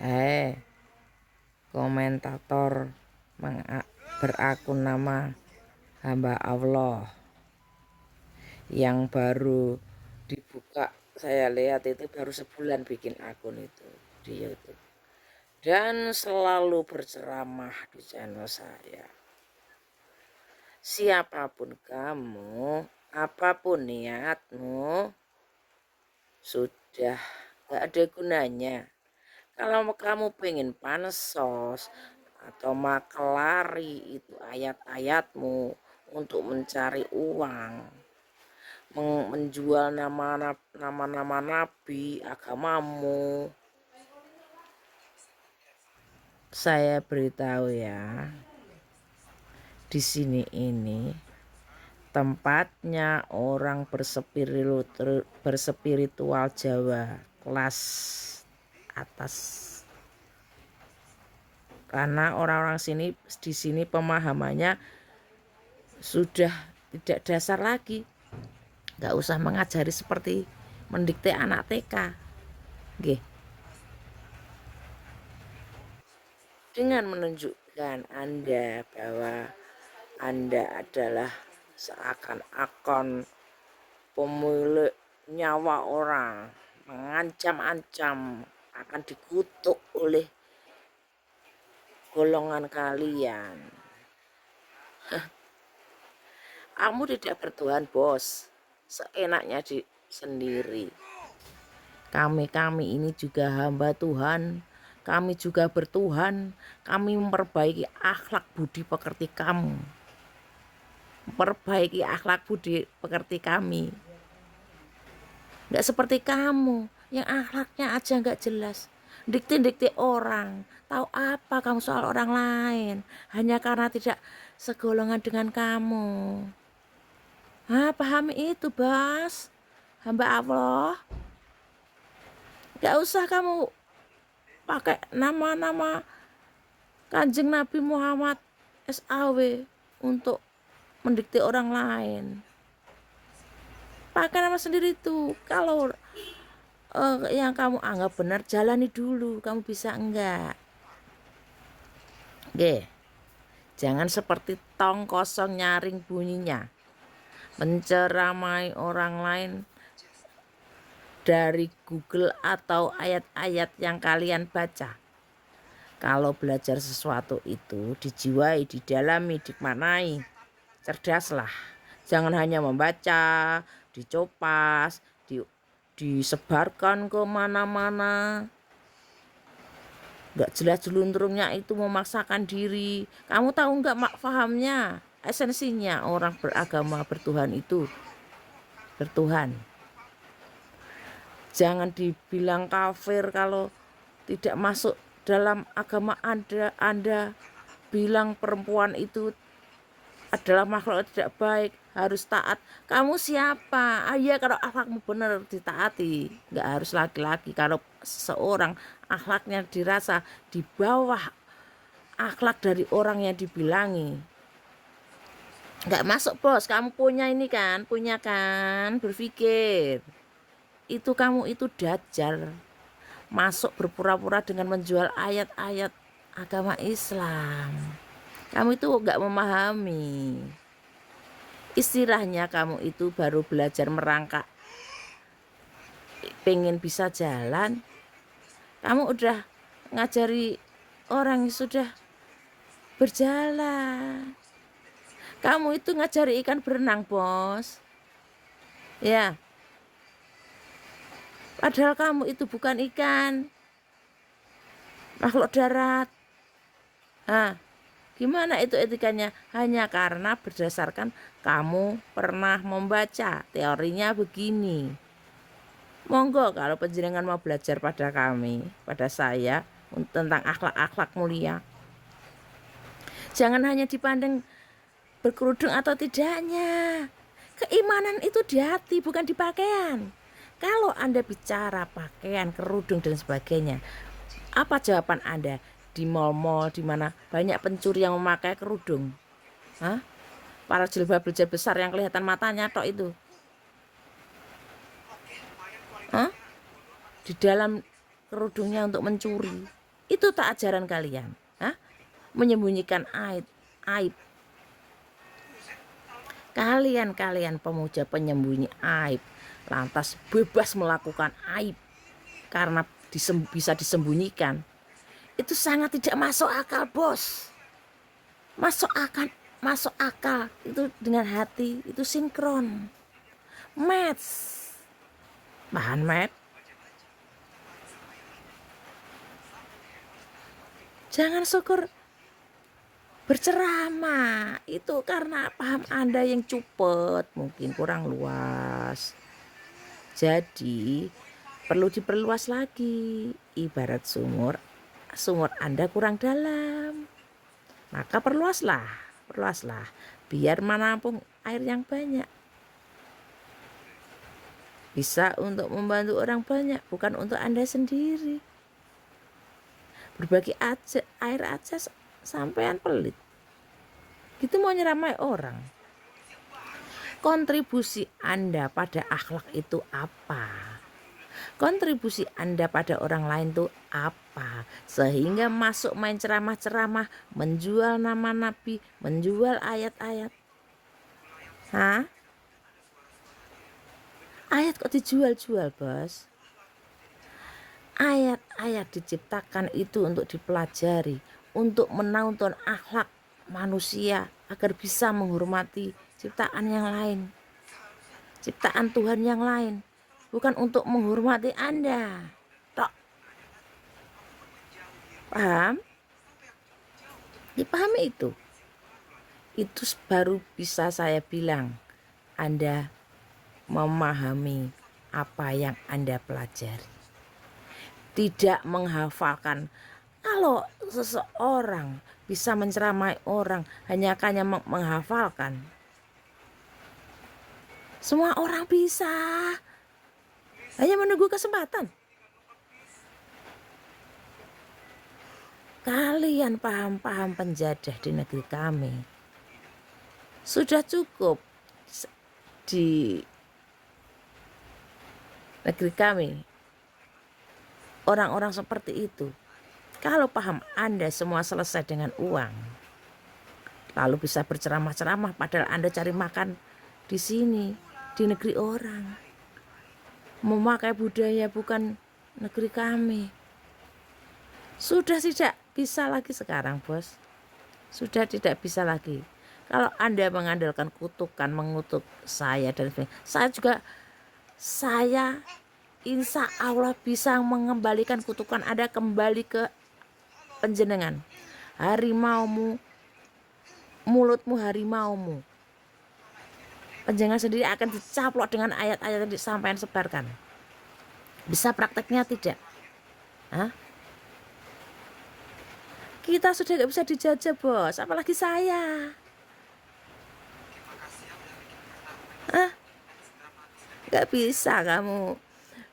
Hei, komentator berakun nama hamba Allah yang baru dibuka, saya lihat itu baru sebulan bikin akun itu di YouTube dan selalu berceramah di channel saya. Siapapun kamu, apapun niatmu, sudah gak ada gunanya. Kalau kamu pengen pansos atau makelari itu ayat-ayatmu untuk mencari uang, menjual nama-nama nabi, agamamu, saya beritahu ya, di sini ini tempatnya orang berspiritual Jawa kelas atas. Karena orang-orang sini di sini pemahamannya sudah tidak dasar lagi. Gak usah mengajari seperti mendikte anak TK. Nggih. Dengan menunjukkan Anda bahwa Anda adalah seakan-akan pemilik nyawa orang, mengancam-ancam akan dikutuk oleh golongan kalian. Kamu tidak bertuhan, bos. Seenaknya sendiri. Kami ini juga hamba Tuhan. Kami juga bertuhan. Kami memperbaiki akhlak budi pekerti kamu. Memperbaiki akhlak budi pekerti kami. Nggak seperti kamu yang akhlaknya aja nggak jelas. Dikte-dikte orang. Tahu apa kamu soal orang lain? Hanya karena tidak segolongan dengan kamu. Pahami itu, Bas. Hamba Allah. Gak usah kamu pakai nama-nama Kanjeng Nabi Muhammad SAW untuk mendikte orang lain. Pakai nama sendiri tuh. Kalau yang kamu anggap benar, jalani dulu. Kamu bisa enggak? Oke. Jangan seperti tong kosong nyaring bunyinya. Menceramai orang lain dari Google atau ayat-ayat yang kalian baca. Kalau belajar sesuatu itu dijiwai, didalami, dimaknai, cerdaslah. Jangan hanya membaca, dicopas, disebarkan ke mana-mana. Gak jelas jelunturungnya itu memaksakan diri. Kamu tahu nggak fahamnya, esensinya orang beragama bertuhan itu bertuhan. Jangan dibilang kafir kalau tidak masuk dalam agama Anda bilang perempuan itu adalah makhluk tidak baik, harus taat. Kamu siapa? Ya kalau akhlakmu benar ditaati. Nggak harus laki-laki. Kalau seorang akhlaknya dirasa di bawah akhlak dari orang yang dibilangi, nggak masuk, bos. Kamu punya ini kan, berpikir. Itu kamu itu dajjal. Masuk berpura-pura dengan menjual ayat-ayat agama Islam. Kamu itu gak memahami. Istilahnya kamu itu baru belajar merangkak, pengen bisa jalan. Kamu udah ngajari orang yang sudah berjalan. Kamu itu ngajari ikan berenang, bos. Ya. Padahal kamu itu bukan ikan, makhluk darat. Gimana itu etikanya? Hanya karena berdasarkan kamu pernah membaca. Teorinya begini. Monggo kalau penjenengan mau belajar pada kami, pada saya, tentang akhlak-akhlak mulia. Jangan hanya dipandang berkerudung atau tidaknya. Keimanan itu di hati, bukan di pakaian. Kalau Anda bicara pakaian, kerudung dan sebagainya, apa jawaban Anda? Di mal-mal di mana banyak pencuri yang memakai kerudung. Para jilbab besar yang kelihatan matanya tok itu. Di dalam kerudungnya untuk mencuri. Itu tak ajaran kalian. Hah? Menyembunyikan aib. Kalian pemuja penyembunyi aib, lantas bebas melakukan aib karena bisa disembunyikan. Itu sangat tidak masuk akal, bos. Masuk akal itu dengan hati, itu sinkron, match. Bahan match. Jangan syukur berceramah itu karena paham Anda yang cupet, mungkin kurang luas. Jadi perlu diperluas lagi. Ibarat sumur Anda kurang dalam, maka perluaslah biar menampung air yang banyak. Bisa untuk membantu orang banyak, bukan untuk Anda sendiri. Berbagi air aja sampean pelit. Gitu mau nyeramai orang. Kontribusi Anda pada akhlak itu apa? Kontribusi Anda pada orang lain itu apa? Sehingga masuk main ceramah-ceramah, menjual nama Nabi, menjual ayat-ayat. Hah? Ayat kok dijual-jual, bos? Ayat-ayat diciptakan itu untuk dipelajari, untuk menuntun akhlak manusia agar bisa menghormati ciptaan yang lain, ciptaan Tuhan yang lain, bukan untuk menghormati Anda. Tok. Paham? Dipahami itu. Itu baru bisa saya bilang Anda memahami apa yang Anda pelajari. Tidak menghafalkan. Kalau seseorang bisa menceramai orang hanya menghafalkan, semua orang bisa, hanya menunggu kesempatan. Kalian paham-paham penjadah di negeri kami. Sudah cukup di negeri kami orang-orang seperti itu. Kalau paham Anda semua selesai dengan uang, lalu bisa berceramah-ceramah padahal Anda cari makan di sini, di negeri orang, memakai budaya bukan negeri kami. Sudah tidak bisa lagi sekarang, bos. Sudah tidak bisa lagi. Kalau Anda mengandalkan kutukan, mengutuk saya dan saya insya Allah bisa mengembalikan kutukan Anda kembali ke penjenengan. Harimaumu, mulutmu harimaumu. Penjenengan sendiri akan dicaplok dengan ayat-ayat yang disampaikan sebarkan. Bisa prakteknya tidak? Hah? Kita sudah gak bisa dijajah, bos. Apalagi saya. Hah? Gak bisa kamu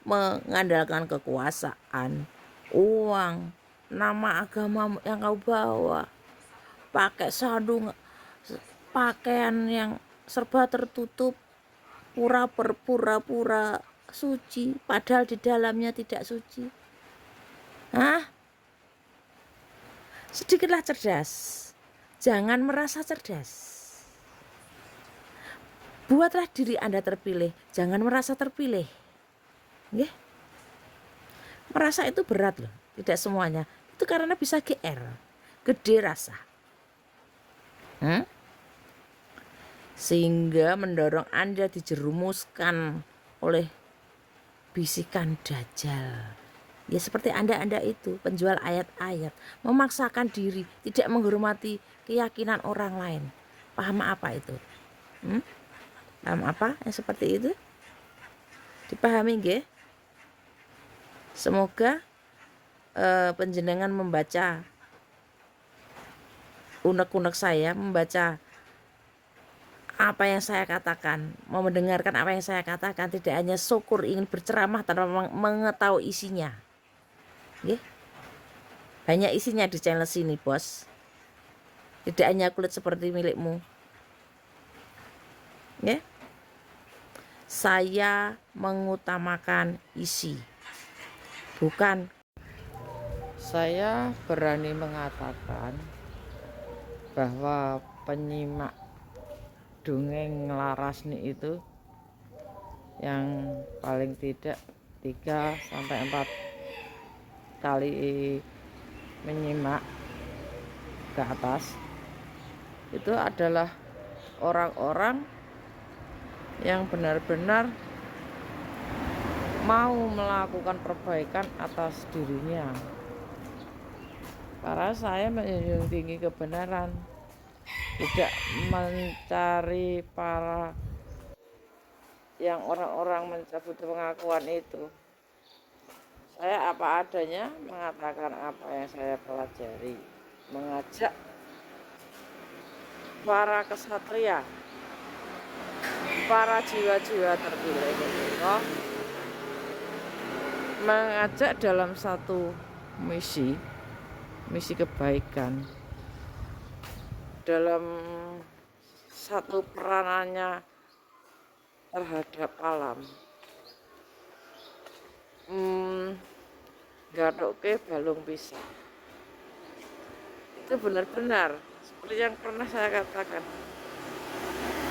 mengandalkan kekuasaan, uang, nama agama yang kau bawa, pakai sadung, pakaian yang serba tertutup, pura-pura suci, padahal di dalamnya tidak suci. Hah? Sedikitlah cerdas, jangan merasa cerdas. Buatlah diri Anda terpilih, jangan merasa terpilih. Nggih? Merasa itu berat loh, tidak semuanya. Itu karena bisa GR, gede rasa. Sehingga mendorong Anda dijerumuskan oleh bisikan dajjal. Ya seperti Anda itu, penjual ayat-ayat, memaksakan diri, tidak menghormati keyakinan orang lain. Paham apa itu? Paham apa yang seperti itu? Dipahami nggih? Semoga panjenengan membaca unek-unek saya, membaca apa yang saya katakan, mau mendengarkan apa yang saya katakan, tidak hanya syukur ingin berceramah tanpa mengetahui isinya. Nggih. Banyak isinya di channel sini, bos. Tidak hanya kulit seperti milikmu. Nggih. Saya mengutamakan isi, bukan Saya berani mengatakan bahwa penyimak dongeng Larasni itu yang paling tidak 3 sampai 4 kali menyimak ke atas itu adalah orang-orang yang benar-benar mau melakukan perbaikan atas dirinya. Karena saya menjunjung tinggi kebenaran, tidak mencari para yang orang-orang mencabut pengakuan itu. Saya apa adanya mengatakan apa yang saya pelajari, mengajak para kesatria, para jiwa-jiwa terpilih Allah, mengajak dalam satu misi kebaikan, dalam satu peranannya terhadap alam. Gadoke balung pisah. Itu benar-benar seperti yang pernah saya katakan.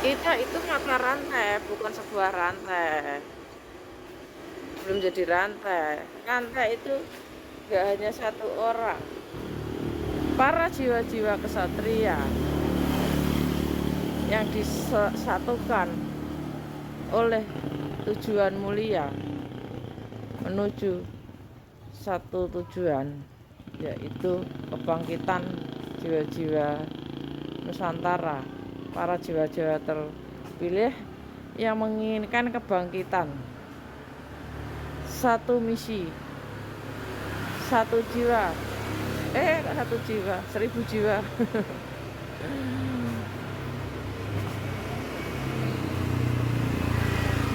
Kita itu mata rantai, bukan sebuah rantai. Belum jadi rantai. Rantai itu gak hanya satu orang. Para jiwa-jiwa kesatria yang disatukan oleh tujuan mulia menuju satu tujuan, yaitu kebangkitan jiwa-jiwa Nusantara, para jiwa-jiwa terpilih yang menginginkan kebangkitan, satu misi, satu jiwa, 1000 jiwa.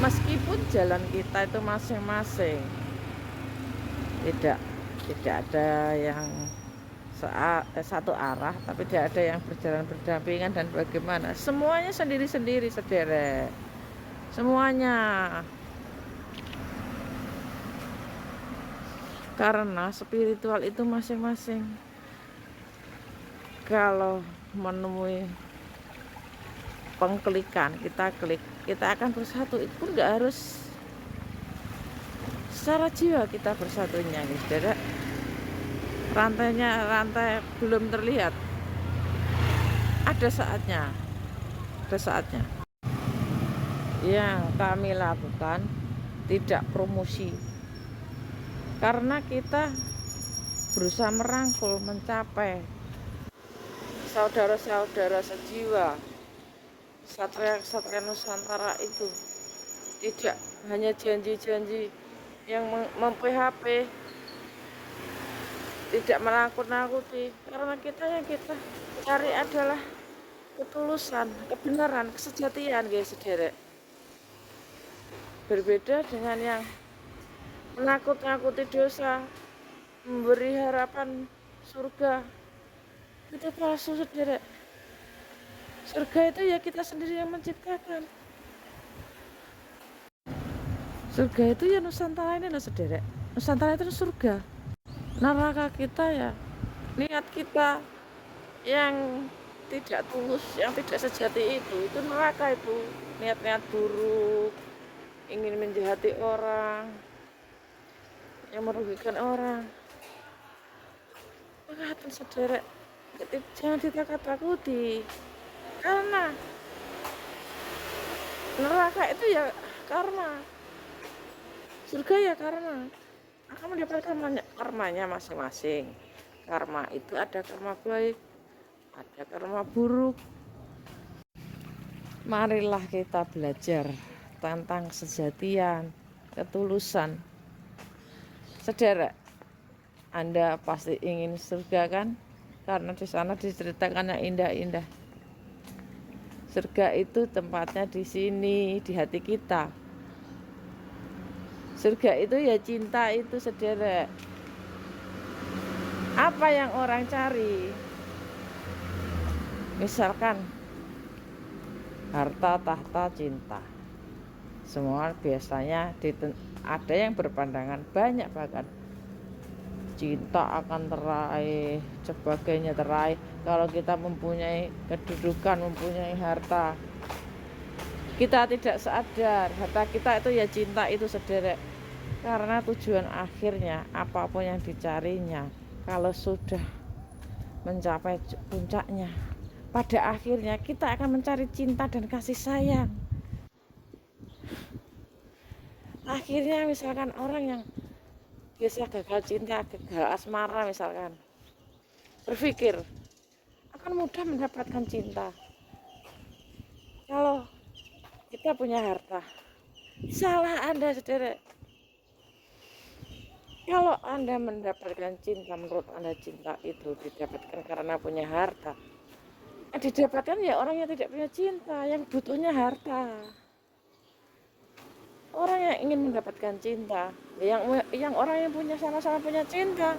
Meskipun jalan kita itu masing-masing, tidak ada yang satu arah, tapi tidak ada yang berjalan berdampingan dan bagaimana. Semuanya sendiri-sendiri, sederek. Semuanya. Karena spiritual itu masing-masing. Kalau menemui pengklikan, kita klik, kita akan bersatu. Itu pun nggak harus secara jiwa kita bersatunya, saudara. Rantai belum terlihat. Ada saatnya. Yang kami lakukan tidak promosi, karena kita berusaha merangkul, mencapai saudara-saudara sejiwa, satria Nusantara itu. Tidak hanya janji-janji yang mem-PHP, tidak menakut-nakuti, karena yang kita cari adalah ketulusan, kebenaran, kesejatian, guys, saudara. Berbeda dengan yang menakut-nakuti dosa, memberi harapan surga, itu palsu, saudara. Surga itu ya kita sendiri yang menciptakan. Surga itu ya Nusantara ini loh, saudara. Nusantara itu surga. Neraka kita ya niat kita yang tidak tulus, yang tidak sejati itu neraka itu. Niat-niat buruk, ingin menjahati orang, yang merugikan orang. Makanya saudara, jangan ditakut-takuti, karena neraka itu ya karma, surga ya karma. Akan mendapatkan karmanya masing-masing. Karma itu ada karma baik, ada karma buruk. Marilah kita belajar tentang kesejatian, ketulusan. Saudara, Anda pasti ingin surga kan? Karena di sana diceritakan yang indah-indah. Surga itu tempatnya di sini, di hati kita. Surga itu ya cinta itu, saudara. Apa yang orang cari? Misalkan harta, tahta, cinta. Semua biasanya ada yang berpandangan banyak, bahkan cinta akan teraih, sebagainya teraih. Kalau kita mempunyai kedudukan, mempunyai harta, kita tidak sadar harta kita itu ya cinta itu sederek. Karena tujuan akhirnya apapun yang dicarinya, kalau sudah mencapai puncaknya, pada akhirnya kita akan mencari cinta dan kasih sayang. Akhirnya misalkan orang yang biasa gagal cinta, gagal asmara misalkan, berpikir akan mudah mendapatkan cinta kalau kita punya harta. Salah Anda, saudara. Kalau Anda mendapatkan cinta, menurut Anda cinta itu didapatkan karena punya harta, didapatkan ya orang yang tidak punya cinta, yang butuhnya harta. Orang yang ingin mendapatkan cinta, yang orang yang punya sama-sama punya cinta,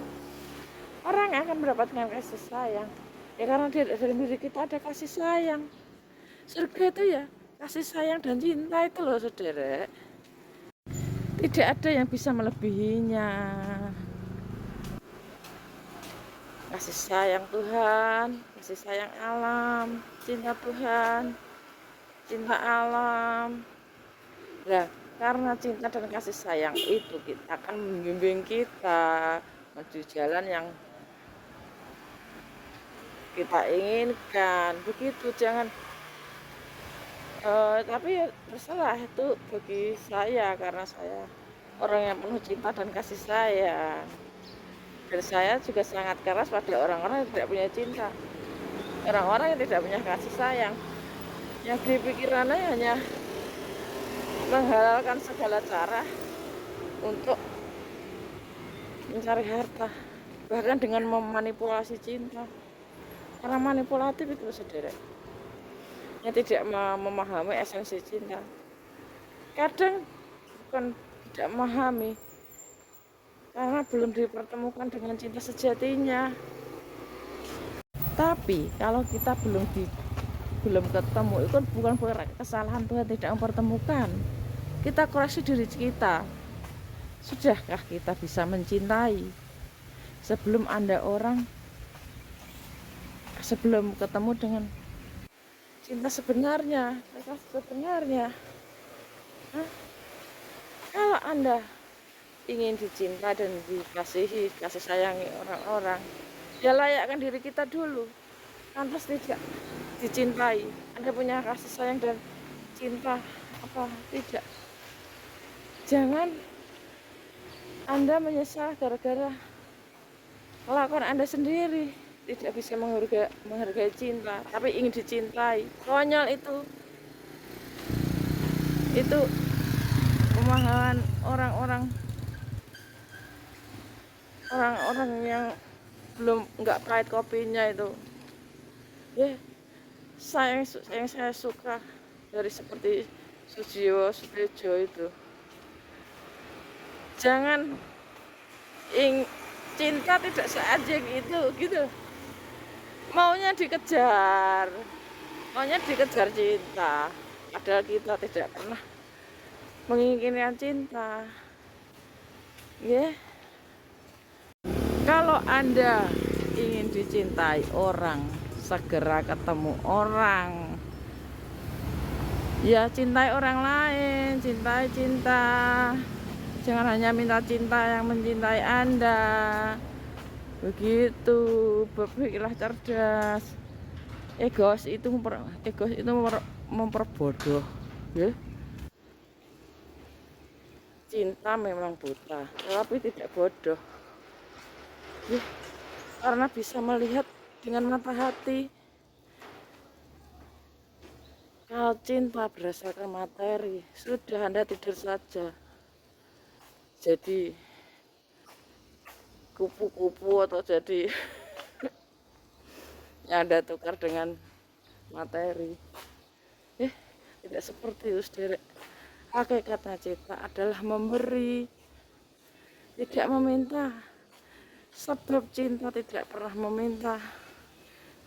orang akan mendapatkan kasih sayang. Ya karena dalam diri kita ada kasih sayang. Surga itu ya kasih sayang dan cinta itu loh, saudara. Tidak ada yang bisa melebihinya. Kasih sayang Tuhan, kasih sayang alam, cinta Tuhan, cinta alam. Nah, karena cinta dan kasih sayang itu kita akan membimbing kita menuju jalan yang kita inginkan. Begitu, jangan tapi ya terserah itu bagi saya, karena saya orang yang penuh cinta dan kasih sayang. Dan saya juga sangat keras pada orang-orang yang tidak punya cinta, orang-orang yang tidak punya kasih sayang, yang dipikirannya hanya menghalalkan segala cara untuk mencari harta, bahkan dengan memanipulasi cinta. Karena manipulatif itu, saudara, yang tidak memahami esensi cinta. Kadang bukan tidak memahami, karena belum dipertemukan dengan cinta sejatinya. Tapi kalau kita belum ketemu, itu bukan kesalahan Tuhan tidak mempertemukan. Kita koreksi diri kita. Sudahkah kita bisa mencintai sebelum sebelum ketemu dengan cinta sebenarnya, Kalau Anda ingin dicinta dan dikasihi, kasih sayangi orang-orang, ya layakkan diri kita dulu. Lantas tidak dicintai, Anda punya kasih sayang dan cinta apa tidak? Jangan Anda menyesal gara-gara kelakuan Anda sendiri, tidak bisa menghargai cinta, tapi ingin dicintai. Konyol itu pemahaman orang-orang yang belum nggak pahit kopinya itu. Saya suka dari seperti Sujiwo Sudjojo itu. Jangan cinta tidak seajeng itu gitu. Maunya dikejar cinta, padahal kita tidak pernah menginginkan cinta. Kalau Anda ingin dicintai orang, segera ketemu orang. Ya, cintai orang lain, cinta. Jangan hanya minta cinta yang mencintai Anda. Begitu, berpikirlah cerdas. Egois itu memperbodoh. Ya. Cinta memang buta, tapi tidak bodoh. Ya. Karena bisa melihat dengan mata hati. Kalau cinta berdasarkan materi, sudah Anda tidur saja. Jadi kupu-kupu atau jadi yang Anda tukar dengan materi. Tidak seperti itu, saudara. Hakikatnya cinta adalah memberi, tidak meminta. Sebab cinta tidak pernah meminta.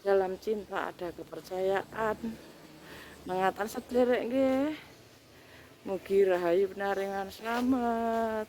Dalam cinta ada kepercayaan. Mengatakan sederek nggih. Mugi rahayu penaringan selamat.